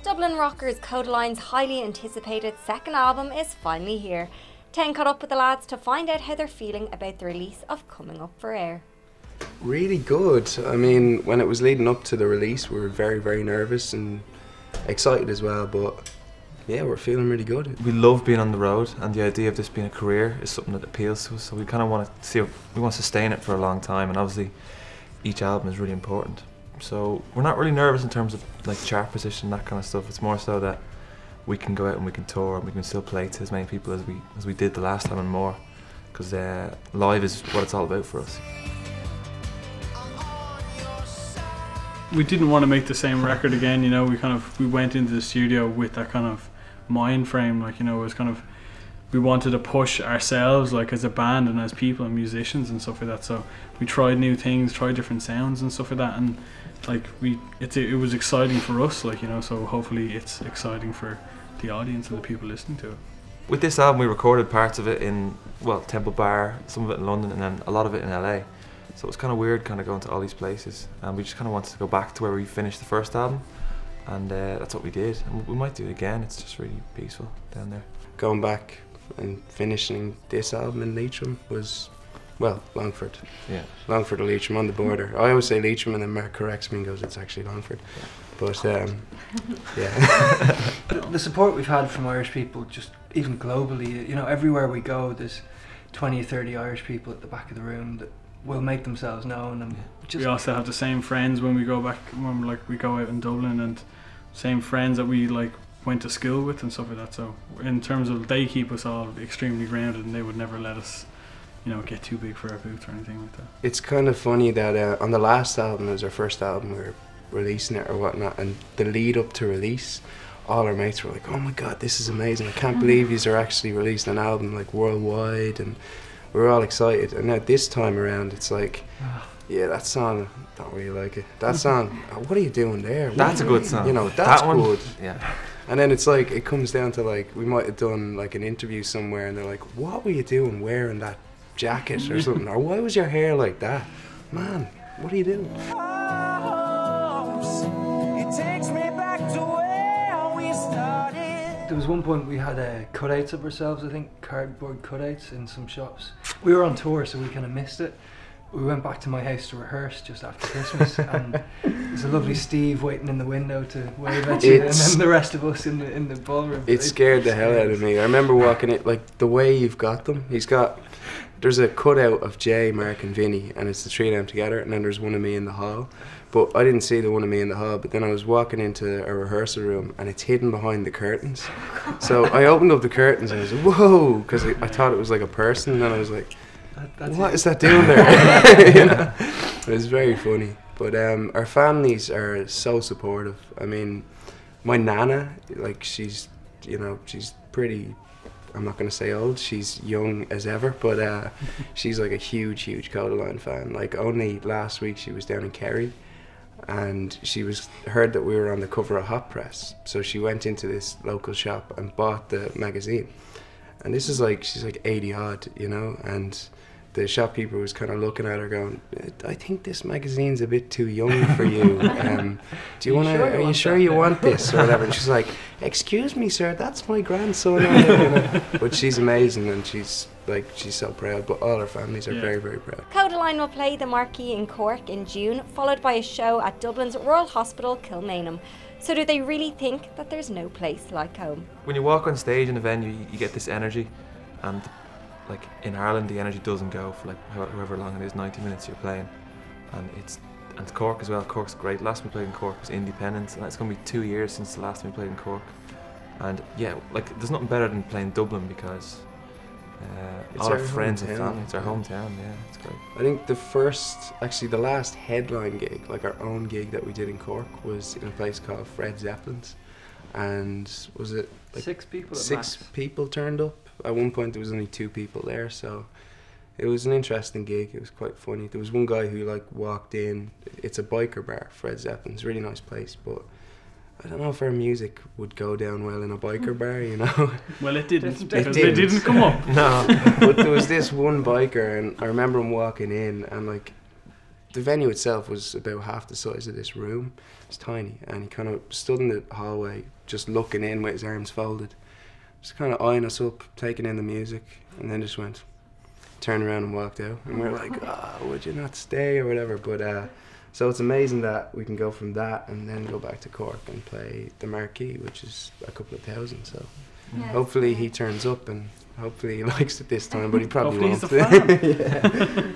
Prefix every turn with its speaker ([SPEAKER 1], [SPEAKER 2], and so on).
[SPEAKER 1] Dublin rockers Kodaline's highly anticipated second album is finally here. 10 caught up with the lads to find out how they're feeling about the release of Coming Up for Air.
[SPEAKER 2] Really good. I mean, when it was leading up to the release, we were very, very nervous and excited as well, but yeah, we're feeling really good.
[SPEAKER 3] We love being on the road, and the idea of this being a career is something that appeals to us, so we kind of want to see, we want to sustain it for a long time, and obviously each album is really important. So we're not really nervous in terms of like chart position, that kind of stuff. It's more so that we can go out and we can tour and we can still play to as many people as we did the last time and more, because live is what it's all about for us.
[SPEAKER 4] We didn't want to make the same record again, you know. We went into the studio with that kind of mind frame, like, you know, it was kind of, we wanted to push ourselves like as a band and as people and musicians and stuff like that. So we tried new things, tried different sounds and stuff like that, and like it was exciting for us, like, you know, so hopefully it's exciting for the audience and the people listening to it.
[SPEAKER 3] With this album we recorded parts of it in, well, Temple Bar, some of it in London, and then a lot of it in LA. So it was kind of weird kind of going to all these places, and we just kind of wanted to go back to where we finished the first album, and that's what we did, and we might do it again. It's just really peaceful down there.
[SPEAKER 2] Going back and finishing this album in Leitrim was, well, Longford.
[SPEAKER 3] Yeah. Longford
[SPEAKER 2] or Leitrim, on the border. I always say Leitrim and then Mark corrects me and goes, it's actually Longford. But yeah.
[SPEAKER 5] The support we've had from Irish people, just even globally, you know, everywhere we go there's 20 or 30 Irish people at the back of the room that will make themselves known. And
[SPEAKER 4] we also have the same friends when we go back, when like we go out in Dublin, and same friends that we like went to school with and stuff like that. So in terms of, they keep us all extremely grounded, and they would never let us, you know, get too big for our boots or anything like that.
[SPEAKER 2] It's kind of funny that on the last album, it was our first album, we were releasing it or whatnot, and the lead up to release, all our mates were like, oh my god, this is amazing, I can't believe yous are actually releasing an album like worldwide, and we were all excited. And now this time around it's like, yeah, that song, don't really like it. That song, what are you doing there?
[SPEAKER 3] That's a good song.
[SPEAKER 2] You know, that's
[SPEAKER 3] that one,
[SPEAKER 2] good.
[SPEAKER 3] Yeah.
[SPEAKER 2] And then it's like, it comes down to like, we might have done like an interview somewhere and they're like, what were you doing wearing that jacket or something? Or why was your hair like that? Man, what are you doing?
[SPEAKER 5] There was one point we had cutouts of ourselves, I think, cardboard cutouts in some shops. We were on tour, so we kind of missed it. We went back to my house to rehearse just after Christmas, and there's a lovely Steve waiting in the window to wave at you, and then the rest of us in the ballroom.
[SPEAKER 2] It scared the hell out of me. I remember walking it, like the way you've got them. There's a cutout of Jay, Mark and Vinny, and it's the three of them together, and then there's one of me in the hall. But I didn't see the one of me in the hall, but then I was walking into a rehearsal room and it's hidden behind the curtains. So I opened up the curtains and I was like, whoa, because I thought it was like a person, and then I was like, what is that doing there? You know? It was very funny. But our families are so supportive. I mean, my nana, like, she's, you know, she's pretty, I'm not going to say old, she's young as ever, but she's like a huge Kodaline fan. Like, only last week she was down in Kerry, and she heard that we were on the cover of Hot Press, so she went into this local shop and bought the magazine. And this is like, she's like 80 odd, you know, and the shopkeeper was kind of looking at her going, I think this magazine's a bit too young for you. Do you want to, are you sure you want this or whatever? And she's like, excuse me sir, that's my grandson. You know? But she's amazing, and she's so proud, but all her families are very, very proud.
[SPEAKER 1] Kodaline will play the Marquee in Cork in June, followed by a show at Dublin's Royal Hospital, Kilmainham. So do they really think that there's no place like home?
[SPEAKER 3] When you walk on stage in a venue, you get this energy, and like in Ireland the energy doesn't go for like however long it is, 90 minutes you're playing, and Cork as well. Cork's great. Last time we played in Cork was Independence, and it's going to be 2 years since the last time we played in Cork. And yeah, like there's nothing better than playing Dublin, because all our friends and family, it's our hometown. Yeah, it's great.
[SPEAKER 2] I think the last headline gig, like our own gig that we did in Cork, was in a place called Fred Zeppelin's, and was it like
[SPEAKER 5] 6 people?
[SPEAKER 2] Six people turned up. At one point there was only 2 people there, so it was an interesting gig. It was quite funny. There was one guy who like walked in. It's a biker bar, Fred Zeppelin's, really nice place, but I don't know if our music would go down well in a biker bar, you know.
[SPEAKER 4] Well, it didn't, because they didn't come up.
[SPEAKER 2] No, but there was this one biker, and I remember him walking in, and like, the venue itself was about half the size of this room. It's tiny, and he kind of stood in the hallway, just looking in with his arms folded, just kind of eyeing us up, taking in the music, and then just turned around and walked out. And we were like, would you not stay or whatever? But so it's amazing that we can go from that and then go back to Cork and play the Marquee, which is a couple of thousand. So hopefully he turns up, and hopefully he likes it this time, but he probably
[SPEAKER 4] Hopefully
[SPEAKER 2] won't.
[SPEAKER 4] he's a fan.
[SPEAKER 2] Yeah.